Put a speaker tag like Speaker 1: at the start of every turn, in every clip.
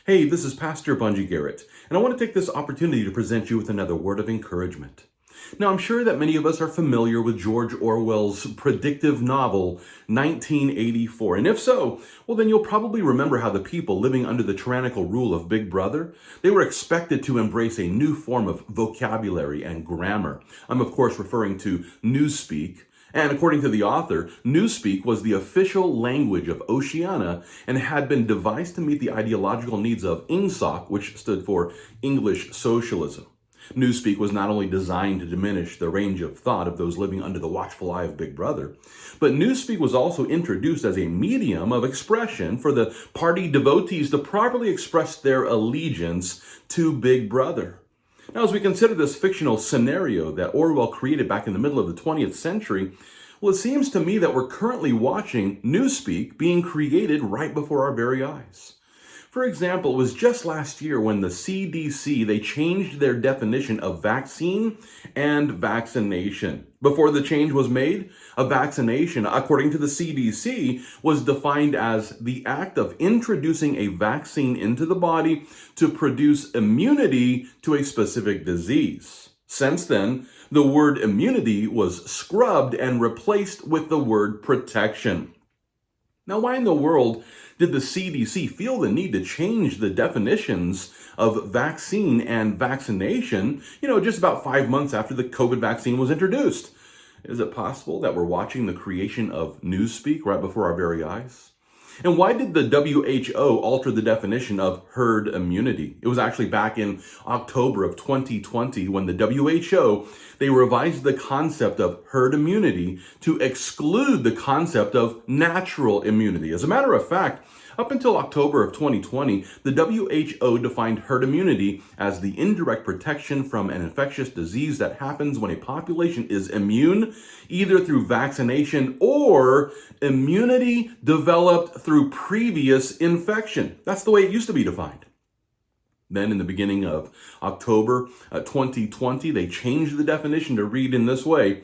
Speaker 1: Hey, this is Pastor Bunjee Garrett, and I want to take this opportunity to present you with another word of encouragement. Now, I'm sure that many of us are familiar with George Orwell's predictive novel, 1984. And if so, well, then you'll probably remember how the people living under the tyrannical rule of Big Brother, they were expected to embrace a new form of vocabulary and grammar. I'm, of course, referring to Newspeak. And according to the author, Newspeak was the official language of Oceania and had been devised to meet the ideological needs of INGSOC, which stood for English Socialism. Newspeak was not only designed to diminish the range of thought of those living under the watchful eye of Big Brother, but Newspeak was also introduced as a medium of expression for the party devotees to properly express their allegiance to Big Brother. Now, as we consider this fictional scenario that Orwell created back in the middle of the 20th century, well, it seems to me that we're currently watching Newspeak being created right before our very eyes. For example, it was just last year when the CDC, they changed their definition of vaccine and vaccination. Before the change was made, a vaccination, according to the CDC, was defined as the act of introducing a vaccine into the body to produce immunity to a specific disease. Since then, the word immunity was scrubbed and replaced with the word protection. Now, why in the world did the CDC feel the need to change the definitions of vaccine and vaccination, just about 5 months after the COVID vaccine was introduced? Is it possible that we're watching the creation of Newspeak right before our very eyes? And why did the WHO alter the definition of herd immunity? It was actually back in October of 2020 when the WHO, they revised the concept of herd immunity to exclude the concept of natural immunity. As a matter of fact, up until October of 2020, the WHO defined herd immunity as the indirect protection from an infectious disease that happens when a population is immune, either through vaccination or immunity developed through previous infection. That's the way it used to be defined. Then in the beginning of October 2020, they changed the definition to read in this way.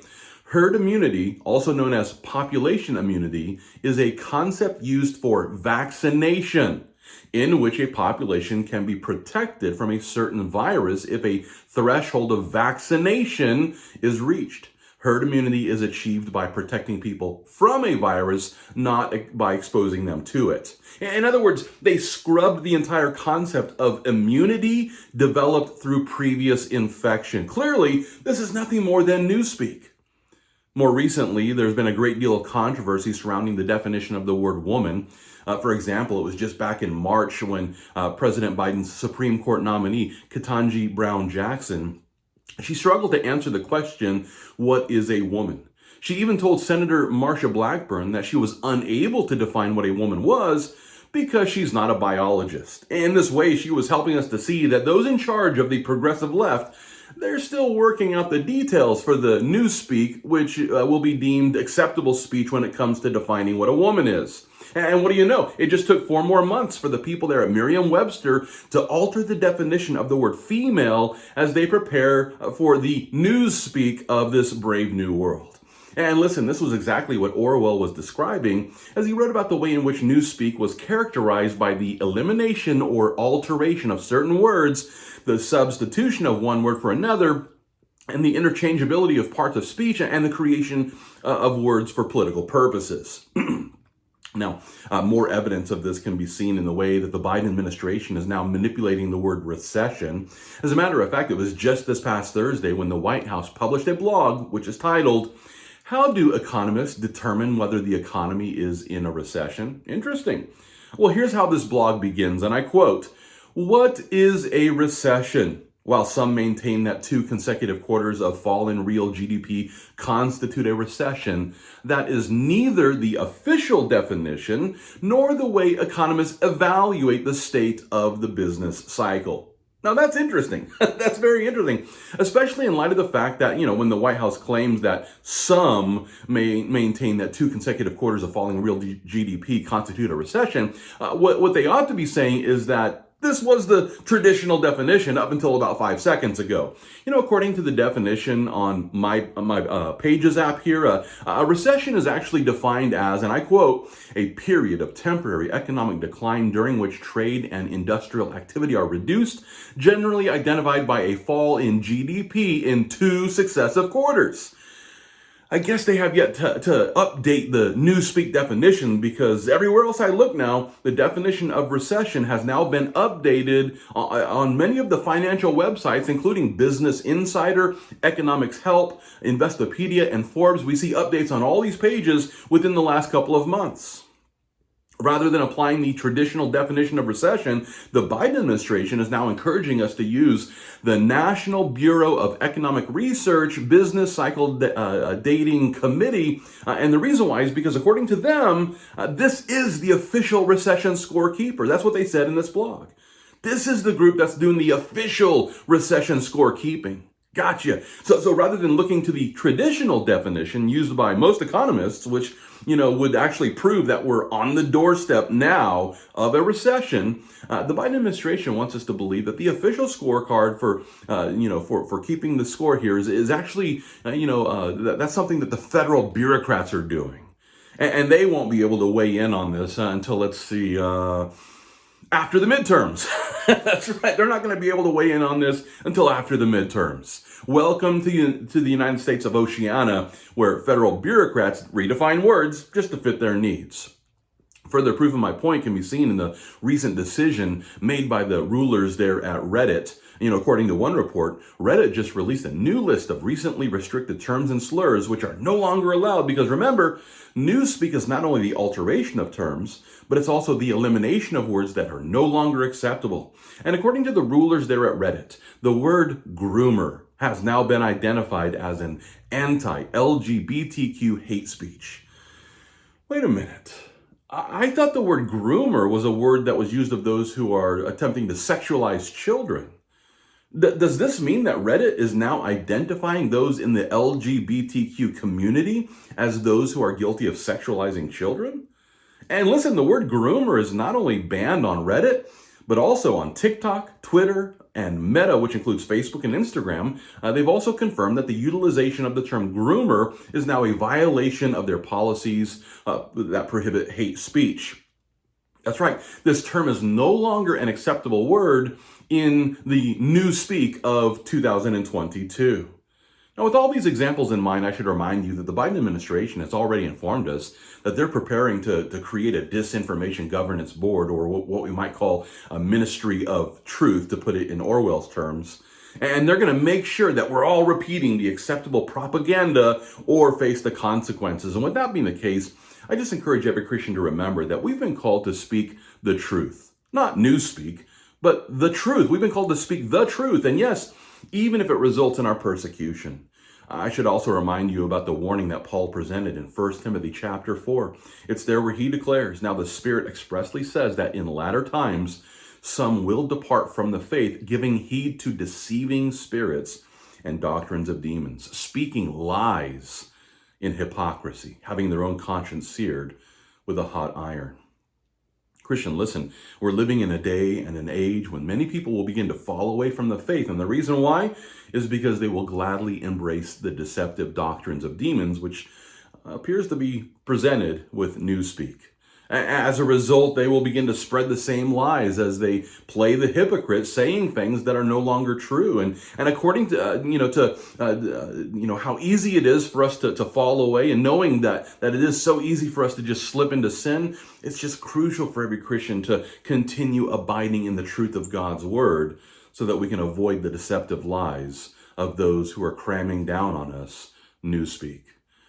Speaker 1: Herd immunity, also known as population immunity, is a concept used for vaccination, in which a population can be protected from a certain virus if a threshold of vaccination is reached. Herd immunity is achieved by protecting people from a virus, not by exposing them to it. In other words, they scrubbed the entire concept of immunity developed through previous infection. Clearly, this is nothing more than Newspeak. More recently, there's been a great deal of controversy surrounding the definition of the word woman. For example, it was just back in March when President Biden's Supreme Court nominee, Ketanji Brown Jackson, she struggled to answer the question, what is a woman? She even told Senator Marsha Blackburn that she was unable to define what a woman was because she's not a biologist. In this way, she was helping us to see that those in charge of the progressive left, they're still working out the details for the Newspeak, which will be deemed acceptable speech when it comes to defining what a woman is. And what do you know? It just took 4 more months for the people there at Merriam-Webster to alter the definition of the word female as they prepare for the Newspeak of this brave new world. And listen, this was exactly what Orwell was describing as he wrote about the way in which Newspeak was characterized by the elimination or alteration of certain words, the substitution of one word for another, and the interchangeability of parts of speech and the creation of words for political purposes. Now, more evidence of this can be seen in the way that the Biden administration is now manipulating the word recession. As a matter of fact, it was just this past Thursday when the White House published a blog which is titled, "How do economists determine whether the economy is in a recession?" Interesting. Well, here's how this blog begins, and I quote, "What is a recession? While some maintain that 2 consecutive quarters of fall in real GDP constitute a recession, that is neither the official definition nor the way economists evaluate the state of the business cycle." Now that's interesting. That's very interesting, especially in light of the fact that, when the White House claims that some may maintain that 2 consecutive quarters of falling real GDP constitute a recession, what they ought to be saying is that This was the traditional definition up until about 5 seconds ago. According to the definition on my Pages app here, a recession is actually defined as, and I quote, a period of temporary economic decline during which trade and industrial activity are reduced, generally identified by a fall in GDP in 2 successive quarters. I guess they have yet to update the Newspeak definition, because everywhere else I look now, the definition of recession has now been updated on many of the financial websites, including Business Insider, Economics Help, Investopedia, and Forbes. We see updates on all these pages within the last couple of months. Rather than applying the traditional definition of recession, the Biden administration is now encouraging us to use the National Bureau of Economic Research Business Cycle Dating Committee. And the reason why is because, according to them, this is the official recession scorekeeper. That's what they said in this blog. This is the group that's doing the official recession scorekeeping. Gotcha. So rather than looking to the traditional definition used by most economists, which, would actually prove that we're on the doorstep now of a recession, the Biden administration wants us to believe that the official scorecard for keeping the score here is actually, that's something that the federal bureaucrats are doing. And they won't be able to weigh in on this until, let's see, after the midterms. That's right. They're not going to be able to weigh in on this until after the midterms. Welcome to the United States of Oceania, where federal bureaucrats redefine words just to fit their needs. Further proof of my point can be seen in the recent decision made by the rulers there at Reddit. According to one report, Reddit just released a new list of recently restricted terms and slurs which are no longer allowed, because remember, Newspeak is not only the alteration of terms, but it's also the elimination of words that are no longer acceptable. And according to the rulers there at Reddit, the word groomer has now been identified as an anti-LGBTQ hate speech. Wait a minute. I thought the word groomer was a word that was used of those who are attempting to sexualize children. Does this mean that Reddit is now identifying those in the LGBTQ community as those who are guilty of sexualizing children? And listen, the word groomer is not only banned on Reddit, but also on TikTok, Twitter, and Meta, which includes Facebook and Instagram. They've also confirmed that the utilization of the term groomer is now a violation of their policies that prohibit hate speech. That's right. This term is no longer an acceptable word in the Newspeak of 2022. Now, with all these examples in mind, I should remind you that the Biden administration has already informed us that they're preparing to create a disinformation governance board, or what we might call a ministry of truth, to put it in Orwell's terms. And they're going to make sure that we're all repeating the acceptable propaganda or face the consequences. And with that being the case, I just encourage every Christian to remember that we've been called to speak the truth. Not newspeak, but the truth. We've been called to speak the truth. And yes, even if it results in our persecution. I should also remind you about the warning that Paul presented in 1 Timothy chapter 4. It's there where he declares, "Now the Spirit expressly says that in latter times some will depart from the faith, giving heed to deceiving spirits and doctrines of demons, speaking lies in hypocrisy, having their own conscience seared with a hot iron." Christian, listen, we're living in a day and an age when many people will begin to fall away from the faith. And the reason why is because they will gladly embrace the deceptive doctrines of demons, which appears to be presented with Newspeak. As a result, they will begin to spread the same lies as they play the hypocrite, saying things that are no longer true. And according to how easy it is for us to fall away, and knowing that it is so easy for us to just slip into sin, it's just crucial for every Christian to continue abiding in the truth of God's word, so that we can avoid the deceptive lies of those who are cramming down on us Newspeak.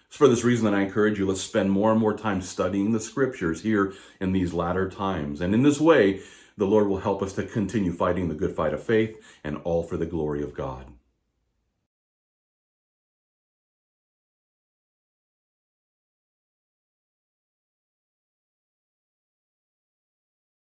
Speaker 1: It's for this reason that I encourage you, let's spend more and more time studying the scriptures here in these latter times. And in this way, the Lord will help us to continue fighting the good fight of faith, and all for the glory of God.